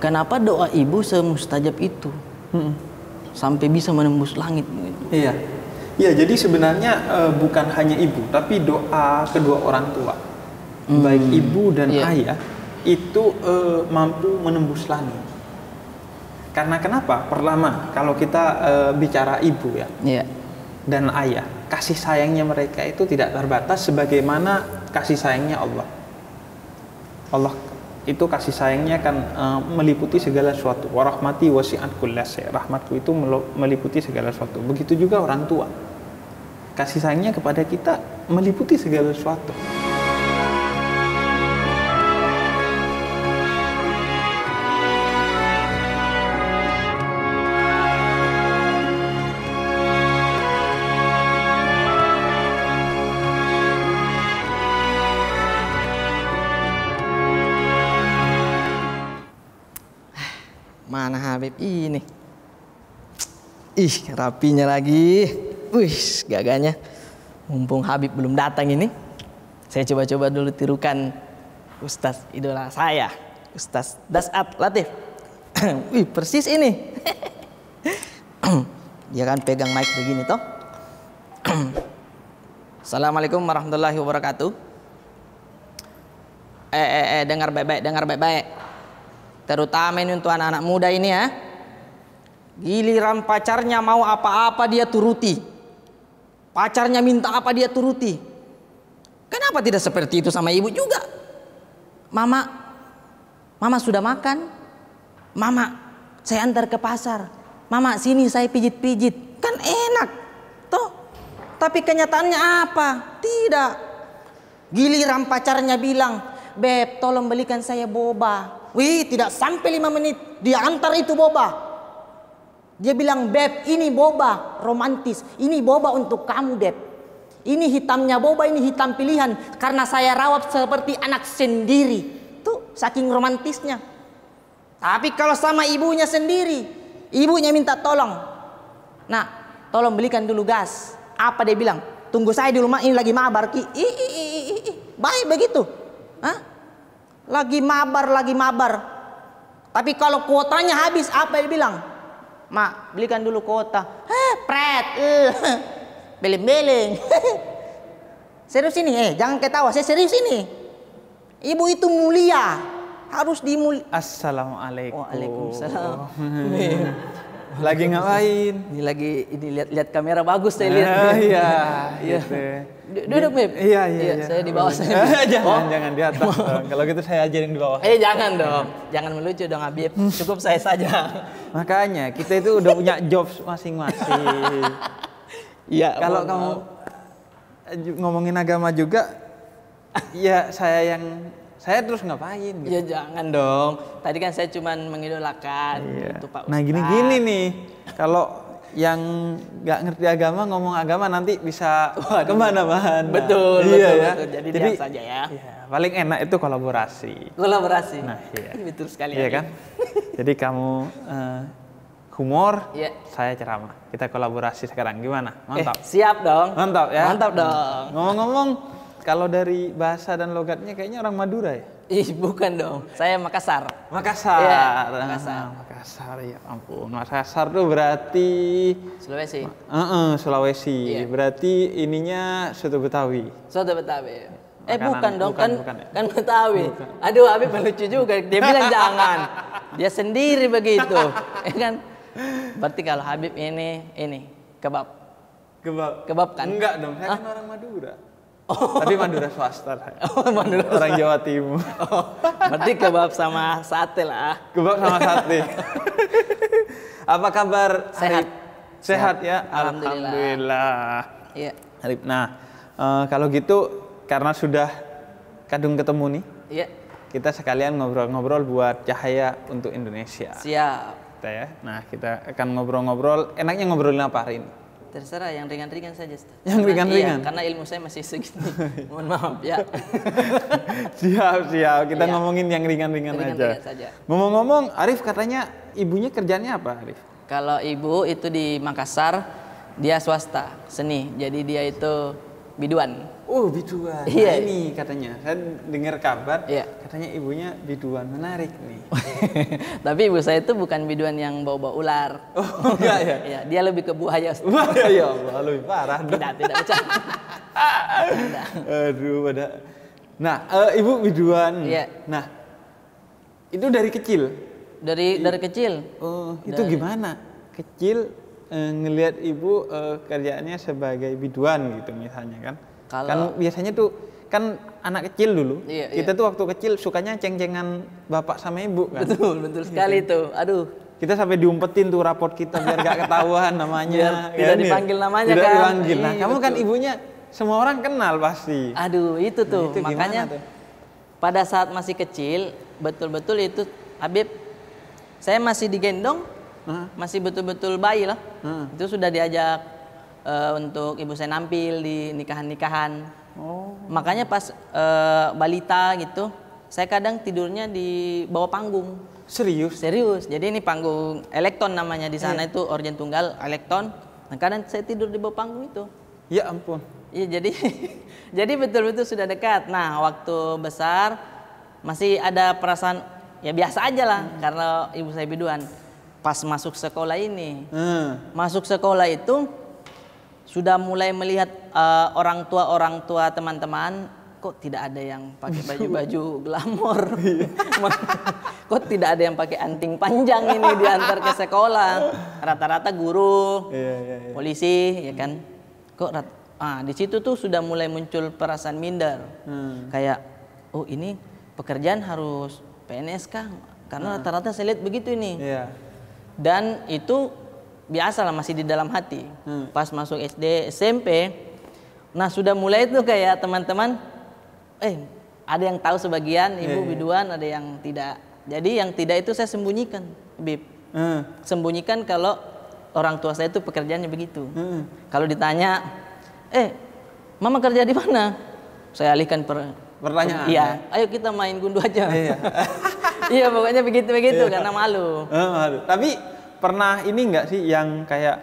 kenapa doa ibu semustajab itu? Sampai bisa menembus langit gitu. Iya. Ya, jadi sebenarnya bukan hanya ibu, tapi doa kedua orang tua, baik ibu dan ayah, itu mampu menembus langit. Karena kenapa? Pertama, kalau kita bicara ibu ya, dan ayah, kasih sayangnya mereka itu tidak terbatas sebagaimana kasih sayangnya Allah. Allah itu kasih sayangnya kan meliputi segala sesuatu. Wa rahmati wasi'at kulla syai'. Rahmatku itu meliputi segala sesuatu. Begitu juga orang tua. Kasih sayangnya kepada kita meliputi segala sesuatu. Mana Habib ini? Ih, rapinya lagi. Wih, gagahnya. Mumpung Habib belum datang ini, saya coba-coba dulu tirukan Ustaz idola saya, Ustaz Das'at Latif. Wih, persis ini. Dia kan pegang mic begini toh. Assalamualaikum warahmatullahi wabarakatuh. Dengar baik-baik. Terutama ini untuk anak-anak muda ini ya. Giliran pacarnya mau apa-apa dia turuti. Pacarnya minta apa dia turuti. Kenapa tidak seperti itu sama ibu juga? Mama sudah makan. Mama, saya antar ke pasar. Mama, sini saya pijit-pijit. Kan enak. Toh. Tapi kenyataannya apa? Tidak. Giliran pacarnya bilang, "Beb, tolong belikan saya boba." Wih, tidak sampai 5 menit dia antar itu boba. Dia bilang, "Beb, ini boba romantis. Ini boba untuk kamu, Beb. Ini hitamnya boba, ini hitam pilihan. Karena saya rawat seperti anak sendiri." Tuh, saking romantisnya. Tapi kalau sama ibunya sendiri, ibunya minta tolong. "Nah, tolong belikan dulu gas." Apa dia bilang? "Tunggu saya di rumah, ini lagi mabar, Ki." Baik begitu. Hah? Lagi mabar. Tapi kalau kuotanya habis, apa dia bilang? "Mak, belikan dulu kuota." Pret. Beling-beling. Serius ini, jangan ketawa, saya serius ini. Ibu itu mulia, harus Assalamualaikum. Waalaikumsalam. Lagi ngapain? Ini lihat kamera bagus saya lihat. Iya. Duduk, Beb. Iya. Saya di bawah saya. Jangan di atas dong. Kalau gitu saya ajarin di bawah. Jangan dong. Jangan melucu dong, Habib. Cukup saya saja. Makanya kita itu udah punya jobs masing-masing. Iya. Kalau kamu ngomongin agama juga, ya saya terus ngapain gitu. Ya jangan dong. Tadi kan saya cuman mengidolakan untuk Pak Ustaz. Nah gini nih, kalau yang nggak ngerti agama ngomong agama nanti bisa kemana-mana. Betul. Jadi diam saja ya. Paling enak itu kolaborasi. Nah, iya. Betul sekali. Iya kan? Jadi kamu humor, saya ceramah. Kita kolaborasi sekarang, gimana? Mantap. Siap dong. Mantap ya. Mantap dong. Ngomong-ngomong, kalau dari bahasa dan logatnya kayaknya orang Madura ya? Bukan dong. Saya Makassar. Makassar. Iya, Makassar, ya ampun. Makassar tuh berarti Sulawesi. Sulawesi. Iya. Berarti ininya soto Betawi. Soto Betawi. Makanan, Bukan dong, bukan ya? kan Betawi. Aduh, Habib lucu juga. Dia bilang jangan. Dia sendiri begitu. Kan? Berarti kalau Habib ini kebab. Kebab kan? Enggak dong, saya kan orang Madura. Tapi Madura swasta. Madura orang Jawa Timur. Berarti kebab sama sate lah. Kebab sama sate. Apa kabar? Sehat ya? Alhamdulillah. Iya. Nah, kalau gitu karena sudah kadung ketemu nih. Iya. Kita sekalian ngobrol-ngobrol buat cahaya untuk Indonesia. Siap. Ya. Nah, kita akan ngobrol-ngobrol. Enaknya ngobrolin apa hari ini? Terserah, yang ringan-ringan saja. Yang ringan-ringan? Iya, karena ilmu saya masih segini. Mohon maaf ya. Siap. Kita ngomongin yang ringan-ringan aja. Ngomong-ngomong, Arif katanya ibunya kerjanya apa, Arif? Kalau ibu itu di Makassar, dia swasta, seni. Jadi dia itu biduan. Oh, biduan. Iya. Nah, ini katanya. Saya dengar kabar, Iya. katanya ibunya biduan. Menarik nih. Tapi ibu saya itu bukan biduan yang bau-bau ular. Oh, enggak ya? Iya, dia lebih ke buaya. Ustaz. Wah, ya Allah, lebih parah. Tidak bercanda. Tidak. Aduh, pada. Nah, ibu biduan. Iya. Nah, itu dari kecil. Dari kecil. Oh, itu gimana? Kecil ngelihat ibu kerjaannya sebagai biduan gitu misalnya kan? Kalau- Kan biasanya tuh kan anak kecil dulu. Iya, Kita tuh waktu kecil sukanya ceng-cengan bapak sama ibu kan. Betul sekali itu. Aduh. Kita sampai diumpetin tuh raport kita biar gak ketahuan namanya. Biar tidak dipanggil namanya tidak kan. dipanggil. Nah, Iya, kamu kan betul. ibunya semua orang kenal pasti. Aduh, itu tuh. Itu gimana Makanya tuh? pada saat masih kecil, betul-betul itu Habib, saya masih digendong, masih betul-betul bayi lah. Itu sudah diajak untuk ibu saya nampil di nikahan-nikahan. Oh. Makanya pas balita gitu, saya kadang tidurnya di bawah panggung. Serius? Serius. Jadi ini panggung Elekton namanya di sana itu organ tunggal Elekton. Nah, kadang saya tidur di bawah panggung itu. Ya ampun. Iya, jadi jadi betul-betul sudah dekat. Nah, waktu besar masih ada perasaan ya biasa aja lah karena ibu saya biduan. Pas masuk sekolah ini, masuk sekolah itu sudah mulai melihat orang tua teman-teman, kok tidak ada yang pakai baju-baju glamor, kok tidak ada yang pakai anting panjang ini diantar ke sekolah. Rata-rata guru, polisi, ya kan. Kok di situ tuh sudah mulai muncul perasaan minder, kayak oh ini pekerjaan harus PNS kah? Karena rata-rata saya lihat begitu ini. Dan itu biasa lah masih di dalam hati. Pas masuk SD, SMP, nah sudah mulai tuh kayak teman-teman, ada yang tahu sebagian ibu biduan, ada yang tidak. Jadi yang tidak itu saya sembunyikan, Bib. Sembunyikan kalau orang tua saya itu pekerjaannya begitu. Kalau ditanya, mama kerja di mana? Saya alihkan pertanyaan. Iya, ayo kita main gundu aja. Iya, pokoknya begitu karena malu. Malu. Tapi pernah ini enggak sih yang kayak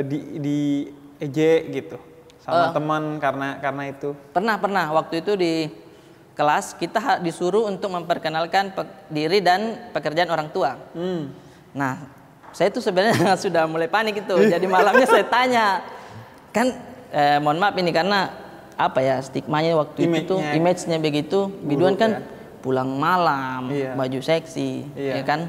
di ejek gitu sama teman karena itu? Pernah. Waktu itu di kelas kita disuruh untuk memperkenalkan diri dan pekerjaan orang tua. Nah, saya itu sebenarnya sudah mulai panik itu. Jadi malamnya saya tanya, kan mohon maaf ini karena apa ya stigmanya waktu itu tuh image-nya begitu. Biduan kan pulang malam, baju seksi, ya kan.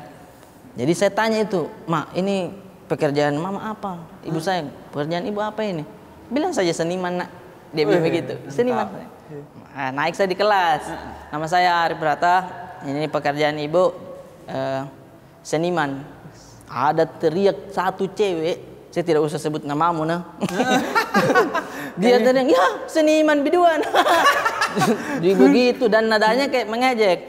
Jadi saya tanya itu, Mak, ini pekerjaan mama apa? Ibu saya, pekerjaan ibu apa ini? Bilang saja seniman, Nak. Dia bilang begitu, seniman. Nah, naik saya di kelas. Nama saya Arif Brata. Ini pekerjaan ibu seniman. Ada teriak satu cewek, saya tidak usah sebut namamu, nah. Dia teriak, ya seniman biduan. Jadi begitu dan nadanya kayak mengejek.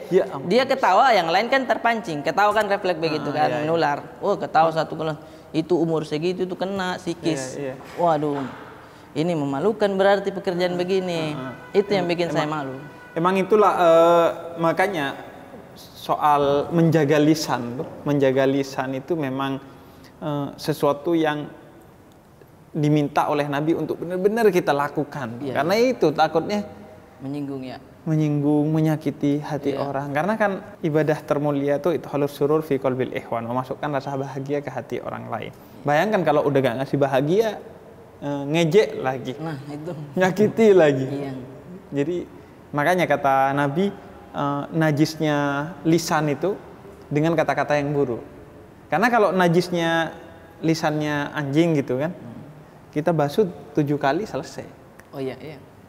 Dia ketawa, yang lain kan terpancing. Ketawa kan refleks begitu kan, menular. Oh, ketawa satu kelas. Itu umur segitu itu kena psikis. Waduh. Ini memalukan berarti pekerjaan begini. Itu yang bikin saya malu. Emang itulah makanya soal menjaga lisan itu memang sesuatu yang diminta oleh Nabi untuk benar-benar kita lakukan. Karena itu takutnya menyinggung, menyakiti hati orang. Karena kan ibadah termulia itu halus surur fi qalbil ikhwan, memasukkan rasa bahagia ke hati orang lain. Bayangkan kalau udah gak ngasih bahagia, ngejek lagi, nah itu nyakiti lagi. Jadi makanya kata Nabi, najisnya lisan itu dengan kata-kata yang buruk. Karena kalau najisnya lisannya anjing gitu kan, kita basuh 7 kali selesai. Oh iya.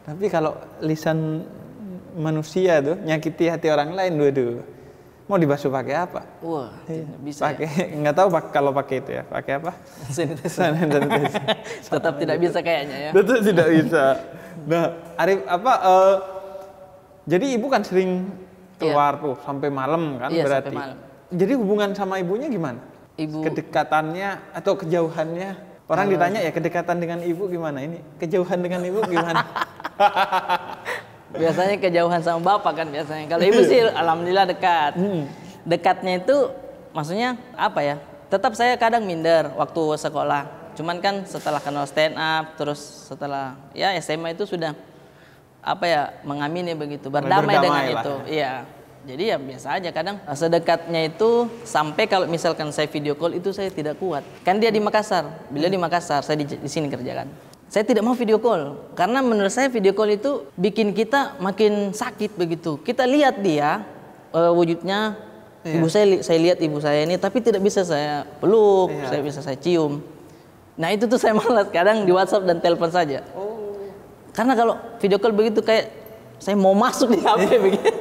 Tapi kalau lisan manusia tuh nyakiti hati orang lain, mau dibasuh pakai apa? Wah, bisa. Pakai nggak tahu kalau pakai itu ya, pakai apa? Sanitizer. Tetap tidak bisa kayaknya ya. Tetap tidak bisa. Nah, Arif jadi ibu kan sering keluar tuh sampai malam kan berarti. Sampai malam. Jadi hubungan sama ibunya gimana? Kedekatannya atau kejauhannya? Orang ditanya ya kedekatan dengan ibu gimana? Ini kejauhan dengan ibu gimana? Biasanya kejauhan sama bapak kan biasanya. Kalau ibu sih alhamdulillah dekat. Dekatnya itu maksudnya apa ya? Tetap saya kadang minder waktu sekolah. Cuman kan setelah kenal stand up, terus setelah ya SMA itu sudah apa ya, mengamini begitu, berdamai dengan itu. Iya. Jadi ya biasa aja, kadang sedekatnya itu sampai kalau misalkan saya video call itu saya tidak kuat. Kan dia di Makassar, beliau di Makassar, saya di sini kerjakan. Saya tidak mau video call karena menurut saya video call itu bikin kita makin sakit begitu. Kita lihat dia wujudnya, ibu saya lihat ibu saya ini, tapi tidak bisa saya peluk, saya bisa saya cium. Nah itu tuh saya malas kadang di WhatsApp dan telepon saja. Karena kalau video call begitu kayak saya mau masuk di HP begitu.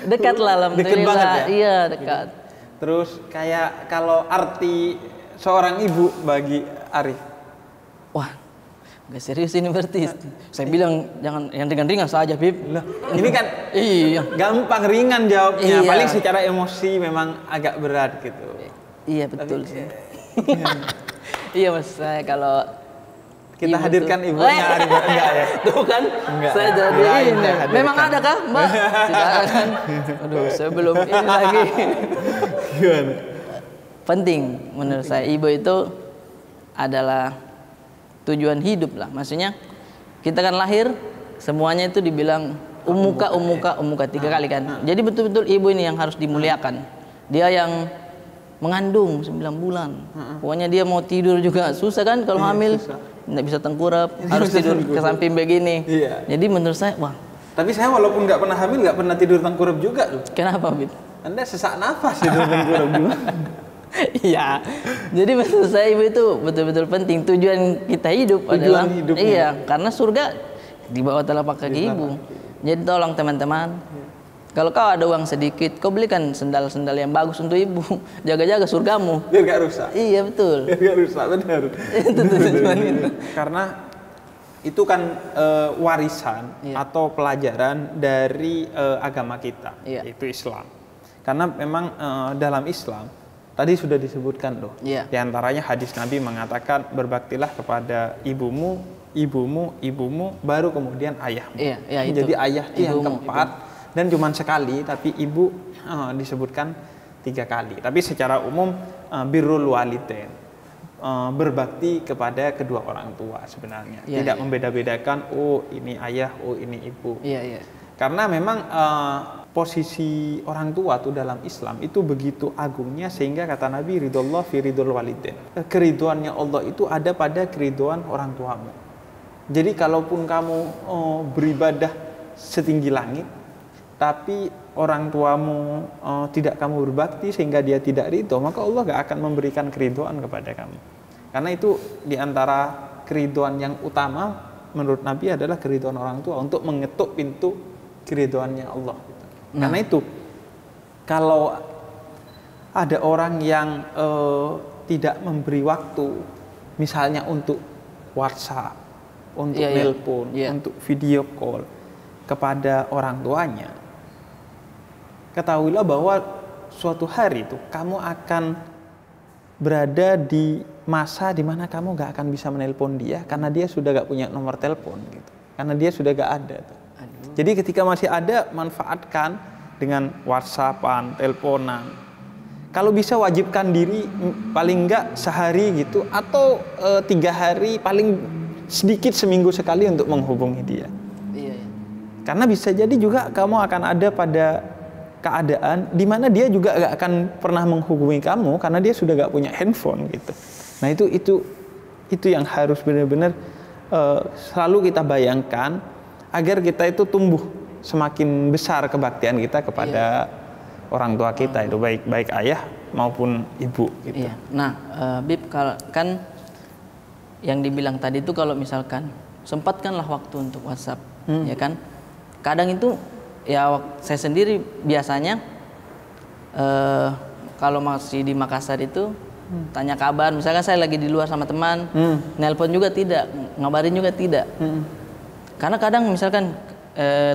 Dekat lah alhamdulillah. Dekat banget ya? Iya dekat. Terus kayak kalau arti seorang ibu bagi Arif? Wah, gak serius ini berarti. Saya bilang jangan yang ringan-ringan saja, Bib. Loh, ini kan iya gampang ringan jawabnya. Iya. Paling secara emosi memang agak berat gitu. Iya betul sih. Iya mas, saya kalau kita ibu hadirkan tuh, ibunya Arif enggak ya? Tuh kan, Enggak. saya jadi ini. Memang ada kah, Mbak? Tidak ada kan? Aduh, saya belum ini lagi. Gimana? Penting menurut saya, ibu itu adalah tujuan hidup lah. Maksudnya kita kan lahir semuanya itu dibilang umuka 3 kali kan. Jadi betul-betul ibu ini yang harus dimuliakan. Dia yang mengandung 9 bulan. Pokoknya dia mau tidur juga susah kan kalau hamil. Nggak bisa tengkurap, harus tidur ke samping begini. Iya. Jadi menurut saya, wah. Tapi saya walaupun nggak pernah hamil, nggak pernah tidur tengkurap juga loh. Kenapa, Bib? Anda sesak nafas tidur tengkurap juga. Iya. Jadi menurut saya ibu itu betul-betul penting. Tujuan kita hidup adalah iya, karena surga di bawah telapak kaki ibu. Jadi tolong teman-teman, kalau kau ada uang sedikit, kau belikan sendal-sendal yang bagus untuk ibu. Jaga-jaga surgamu. Biar gak rusak. Iya betul. Biar gak rusak, benar. Itu tujuan itu. Karena itu kan warisan atau pelajaran dari agama kita, yaitu Islam. Karena memang dalam Islam tadi sudah disebutkan loh. Di antaranya hadis Nabi mengatakan berbaktilah kepada ibumu, baru kemudian ayahmu. Jadi ayah itu yang keempat. Dan cuma sekali, tapi ibu disebutkan 3 kali. Tapi secara umum birrul walidain, berbakti kepada kedua orang tua sebenarnya. Tidak membeda-bedakan, oh ini ayah, oh ini ibu. Karena memang posisi orang tua tuh dalam Islam itu begitu agungnya, sehingga kata Nabi ridhollah fi ridhol walidain. Keriduannya Allah itu ada pada keriduan orang tuamu. Jadi kalaupun kamu beribadah setinggi langit, tapi orang tuamu tidak kamu berbakti sehingga dia tidak ridho, maka Allah gak akan memberikan keriduan kepada kamu. Karena itu diantara keriduan yang utama menurut Nabi adalah keriduan orang tua, untuk mengetuk pintu keriduannya Allah. Karena itu kalau ada orang yang tidak memberi waktu, misalnya untuk WhatsApp, untuk nelpon, untuk video call kepada orang tuanya, ketahuilah bahwa suatu hari itu kamu akan berada di masa di mana kamu gak akan bisa menelpon dia karena dia sudah gak punya nomor telepon gitu. Karena dia sudah gak ada tuh. Jadi ketika masih ada, manfaatkan dengan WhatsAppan, teleponan. Kalau bisa wajibkan diri paling enggak sehari gitu, atau 3 hari, paling sedikit seminggu sekali untuk menghubungi dia. Karena bisa jadi juga kamu akan ada pada keadaan di mana dia juga gak akan pernah menghubungi kamu karena dia sudah gak punya handphone gitu. Nah itu yang harus benar-benar selalu kita bayangkan agar kita itu tumbuh semakin besar kebaktian kita kepada orang tua kita, itu baik ayah maupun ibu gitu. Nah, Bib, kalau kan yang dibilang tadi itu kalau misalkan sempatkanlah waktu untuk WhatsApp, ya kan? Kadang itu ya saya sendiri biasanya kalau masih di Makassar itu tanya kabar, misalkan saya lagi di luar sama teman, nelpon juga tidak, ngabarin juga tidak. Karena kadang misalkan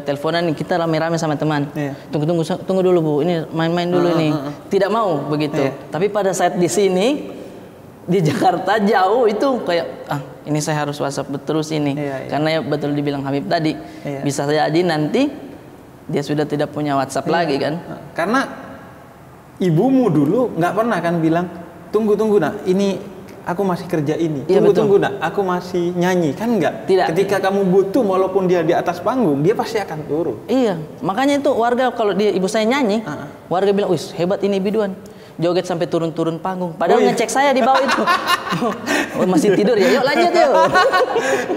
teleponan kita rame-rame sama teman, tunggu dulu Bu, ini main-main dulu nih, tidak mau begitu. Tapi pada saat di sini di Jakarta jauh itu kayak ini saya harus WhatsApp terus ini, karena ya betul dibilang Habib tadi, bisa jadi nanti dia sudah tidak punya WhatsApp lagi kan? Karena ibumu dulu nggak pernah kan bilang tunggu, nah ini aku masih kerja ini. Iya, Tunggu nak, aku masih nyanyi. Kan enggak? Tidak. Ketika kamu butuh, walaupun dia di atas panggung, dia pasti akan turun. Iya, makanya itu warga kalau dia ibu saya nyanyi, warga bilang, wis hebat ini biduan. Joget sampai turun-turun panggung. Padahal ngecek saya di bawah itu. Oh, masih tidur ya, yuk lanjut yuk.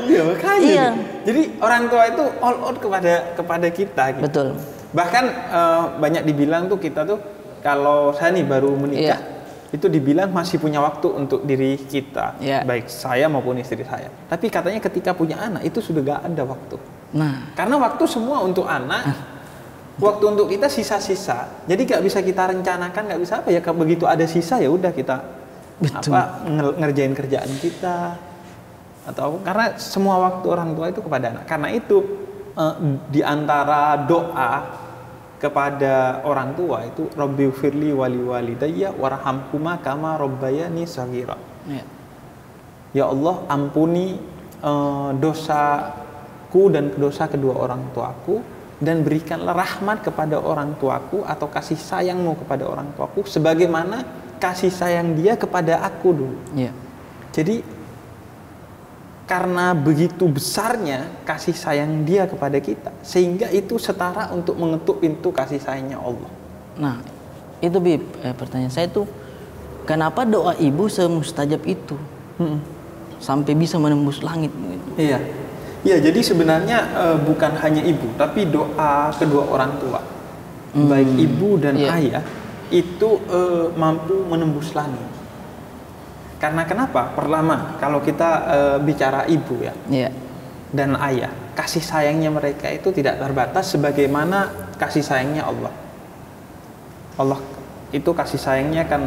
Iya, makanya. Iya. Jadi orang tua itu all out kepada kita. Gitu. Betul. Bahkan banyak dibilang tuh kita tuh kalau saya nih baru menikah, itu dibilang masih punya waktu untuk diri kita, baik saya maupun istri saya. Tapi katanya ketika punya anak itu sudah gak ada waktu. Nah, karena waktu semua untuk anak. Waktu untuk kita sisa-sisa, jadi nggak bisa kita rencanakan, nggak bisa apa ya. Begitu ada sisa ya udah kita ngerjain kerjaan kita atau karena semua waktu orang tua itu kepada anak. Karena itu di antara doa kepada orang tua itu Rabbighfirli wali walidayya warhamhuma kama rabbayani shaghira. Ya Allah, ampuni dosaku dan dosa kedua orang tuaku, dan berikanlah rahmat kepada orang tuaku atau kasih sayangmu kepada orang tuaku sebagaimana kasih sayang dia kepada aku dulu. Jadi karena begitu besarnya kasih sayang dia kepada kita, sehingga itu setara untuk mengetuk pintu kasih sayangnya Allah. Nah, itu Bib, pertanyaan saya tuh, kenapa doa ibu semustajab itu? Sampai bisa menembus langit gitu. Iya. Ya, jadi sebenarnya bukan hanya ibu, tapi doa kedua orang tua, baik ibu dan ayah, itu mampu menembus langit. Karena kenapa? Pertama, kalau kita bicara ibu dan ayah, kasih sayangnya mereka itu tidak terbatas sebagaimana kasih sayangnya Allah. Allah itu kasih sayangnya kan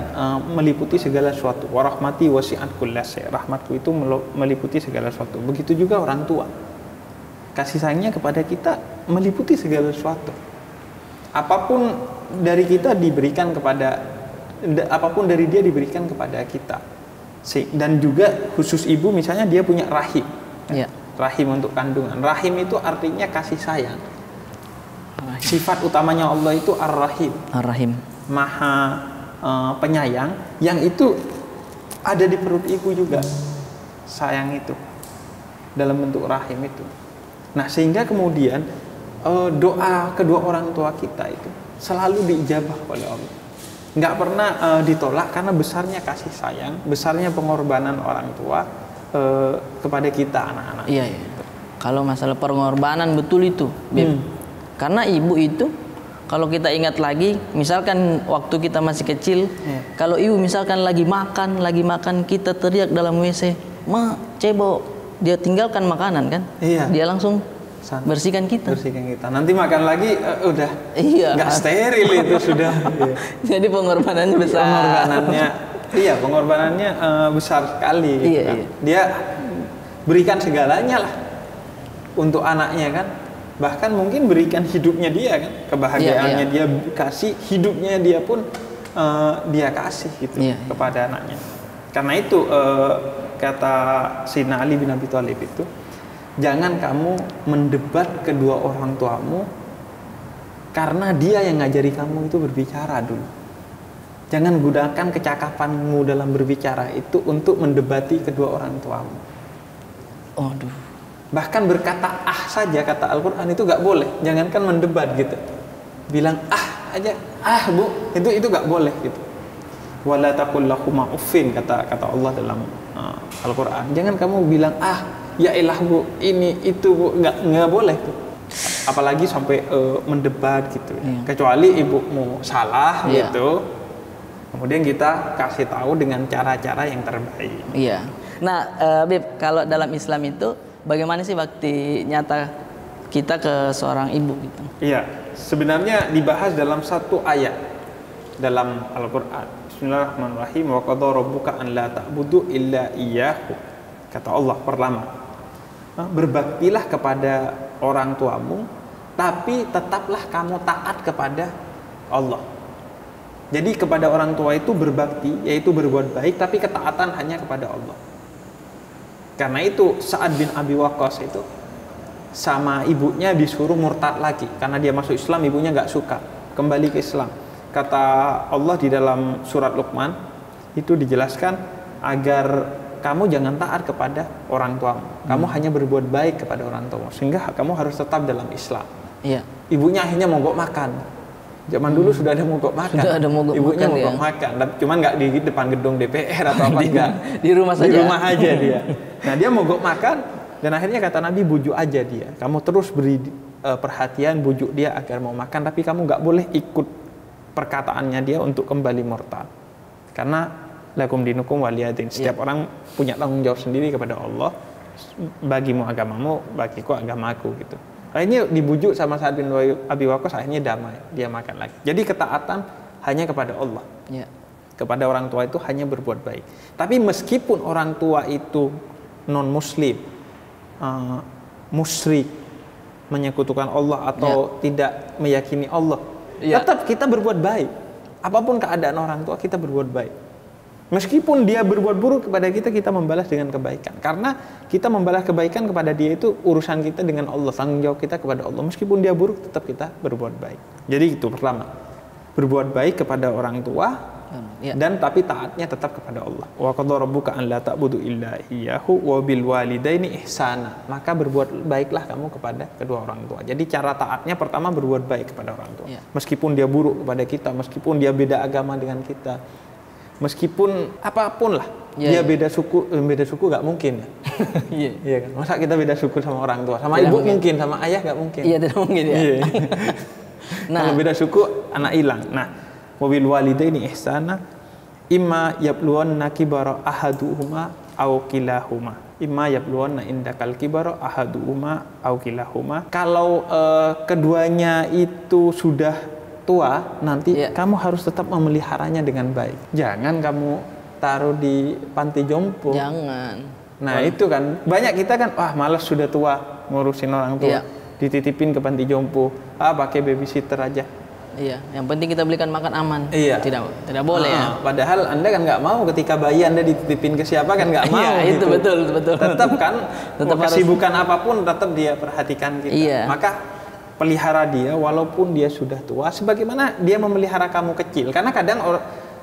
meliputi segala sesuatu. Warahmati wasi'at kulla syai'. Rahmatku itu meliputi segala sesuatu. Begitu juga orang tua. Kasih sayangnya kepada kita meliputi segala sesuatu. Apapun dari kita diberikan kepada, apapun dari dia diberikan kepada kita. Dan juga khusus ibu misalnya dia punya rahim. Rahim untuk kandungan. Rahim itu artinya kasih sayang. Sifat utamanya Allah itu Ar-Rahim. Ar-Rahim. Maha penyayang, yang itu ada di perut ibu juga. Sayang itu dalam bentuk rahim itu. Nah, sehingga kemudian doa kedua orang tua kita itu selalu diijabah oleh Allah. Nggak pernah ditolak karena besarnya kasih sayang, besarnya pengorbanan orang tua kepada kita anak-anak. Iya. Kalau masalah pengorbanan betul itu, Bib. Karena ibu itu kalau kita ingat lagi, misalkan waktu kita masih kecil, kalau ibu misalkan lagi makan, kita teriak dalam WC, "Ma, cebok." Dia tinggalkan makanan kan? Dia langsung bersihkan kita. Nanti makan lagi udah nggak steril itu sudah. Jadi pengorbanannya besar. Pengorbanannya besar sekali. Gitu kan. Dia berikan segalanya lah untuk anaknya kan. Bahkan mungkin berikan hidupnya dia kan, kebahagiaannya dia kasih, hidupnya dia pun dia kasih gitu kepada anaknya. Karena itu kata Sayyidina Ali bin Abi Thalib itu, jangan kamu mendebat kedua orang tuamu karena dia yang ngajari kamu itu berbicara dulu. Jangan gunakan kecakapanmu dalam berbicara itu untuk mendebati kedua orang tuamu. Bahkan berkata saja, kata Al-Quran itu gak boleh. Jangankan mendebat gitu, bilang aja, bu, itu gak boleh gitu. Wala taqul lahuma uffin, kata Allah dalam Al-Quran. Jangan kamu bilang ya elah bu, ini itu bu, nggak boleh tuh. Apalagi sampai mendebat gitu. Kecuali ibumu salah gitu, kemudian kita kasih tahu dengan cara-cara yang terbaik. Nah, Bib, kalau dalam Islam itu bagaimana sih bakti nyata kita ke seorang ibu gitu? Sebenarnya dibahas dalam satu ayat dalam Al-Quran. Bismillahirrahmanirrahim. Wa qadha rabbuka an la ta'budu illa iyyahu. Kata Allah pertama, berbaktilah kepada orang tuamu, tapi tetaplah kamu taat kepada Allah. Jadi kepada orang tua itu berbakti, yaitu berbuat baik, tapi ketaatan hanya kepada Allah. Karena itu Sa'ad bin Abi Waqqas itu sama ibunya disuruh murtad lagi karena dia masuk Islam, ibunya nggak suka, kembali ke Islam. Kata Allah di dalam surat Luqman itu dijelaskan, agar kamu jangan taat kepada orang tuamu. Kamu hanya berbuat baik kepada orang tuamu, sehingga kamu harus tetap dalam Islam. Iya. Ibunya akhirnya mogok makan. Zaman dulu sudah ada mogok makan. Sudah ada mogok Ibunya makan, mogok ya. makan, cuman nggak di depan gedung DPR atau apa enggak. Di rumah saja. Di rumah aja dia. Nah, dia mogok makan dan akhirnya kata Nabi, bujuk aja dia. Kamu terus beri perhatian, bujuk dia agar mau makan, tapi kamu nggak boleh ikut perkataannya dia untuk kembali murtad. Karena lakum dinukum waliyadin. Setiap orang punya tanggung jawab sendiri kepada Allah. Bagimu agamamu, bagiku agamaku gitu. Akhirnya dibujuk sama Sa'ad bin Abi Waqqas, akhirnya damai, dia makan lagi. Jadi ketaatan hanya kepada Allah. Ya. Kepada orang tua itu hanya berbuat baik. Tapi meskipun orang tua itu non muslim, musyrik, menyekutukan Allah atau tidak meyakini Allah, tetap kita berbuat baik. Apapun keadaan orang tua, kita berbuat baik. Meskipun dia berbuat buruk kepada kita, kita membalas dengan kebaikan. Karena kita membalas kebaikan kepada dia itu urusan kita dengan Allah, tanggung jawab kita kepada Allah. Meskipun dia buruk, tetap kita berbuat baik. Jadi itu pertama, berbuat baik kepada orang tua, dan tapi taatnya tetap kepada Allah. Wa qadara rabbuka an la ta'budu illa iyyahu wa bil walidaini ihsana. Maka berbuat baiklah kamu kepada kedua orang tua. Jadi cara taatnya pertama berbuat baik kepada orang tua. Meskipun dia buruk kepada kita, meskipun dia beda agama dengan kita, meskipun apapun lah, dia beda suku nggak mungkin ya. Iya kan? Masa kita beda suku sama orang tua, sama tidak ibu mungkin, sama ayah nggak mungkin. Iya, tidak mungkin ya. Nah, kalau beda suku anak hilang. Nah, wabil walidaini ihsana imma yabluwanna kibara ahaduhuma aw kilahuma. Imma yabluwanna indakal kibara ahaduhuma aw kilahuma. Kalau keduanya itu sudah tua, nanti kamu harus tetap memeliharanya dengan baik. Jangan kamu taruh di panti jompo. Jangan. Nah, itu kan banyak kita kan, wah malas sudah tua ngurusin orang tua. Dititipin ke panti jompo. Pakai babysitter aja. Iya, yang penting kita belikan makan aman. Iya. Tidak boleh ya. Padahal Anda kan nggak mau ketika bayi Anda dititipin ke siapa kan nggak mau. Iya, itu gitu. betul. Tetap kan, tetap kesibukan apapun tetap dia perhatikan kita. Iya. Maka pelihara dia walaupun dia sudah tua, sebagaimana dia memelihara kamu kecil. Karena kadang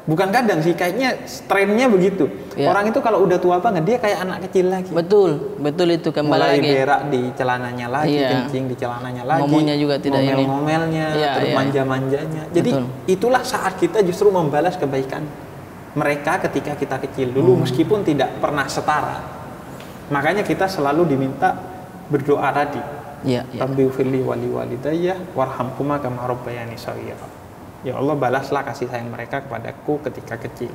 bukan kadang sih, kayaknya trennya begitu. Orang itu kalau udah tua banget dia kayak anak kecil lagi. Betul itu kembali mulai lagi. berak di celananya lagi, kencing di celananya lagi, ngomongnya juga tidak ngomel-ngomelnya, terus manja-manjanya. Jadi itulah saat kita justru membalas kebaikan mereka ketika kita kecil dulu, meskipun tidak pernah setara. Makanya kita selalu diminta berdoa tadi. Rabbi firli wali walidayya warhamhuma kama rabbayani shaghira. Ya Allah, balaslah kasih sayang mereka kepadaku ketika kecil.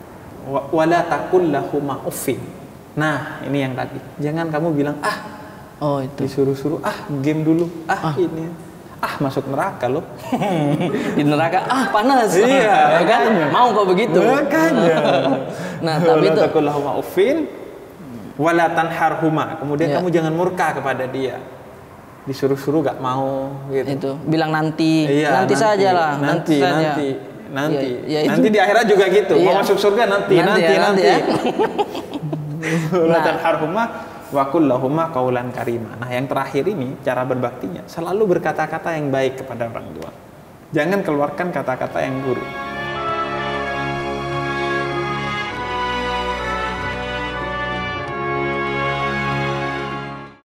Wala taqul lahuma uffin. Nah, ini yang tadi. Jangan kamu bilang itu disuruh-suruh game dulu. Ini. Masuk neraka loh. Di neraka panas. Iya, kan? Mau kok begitu. Makanya. Nah, tapi itu wala taqul lahuma uffin wala tanharhuma. Kemudian kamu jangan murka kepada dia. Disuruh-suruh gak mau gitu. Itu bilang nanti sajalah. Nanti. Nanti di akhirat juga gitu. Mau masuk surga nanti. Latan harhuma wa kullahuma qaulan karima. Nah, yang terakhir ini cara berbaktinya selalu berkata-kata yang baik kepada orang tua. Jangan keluarkan kata-kata yang buruk.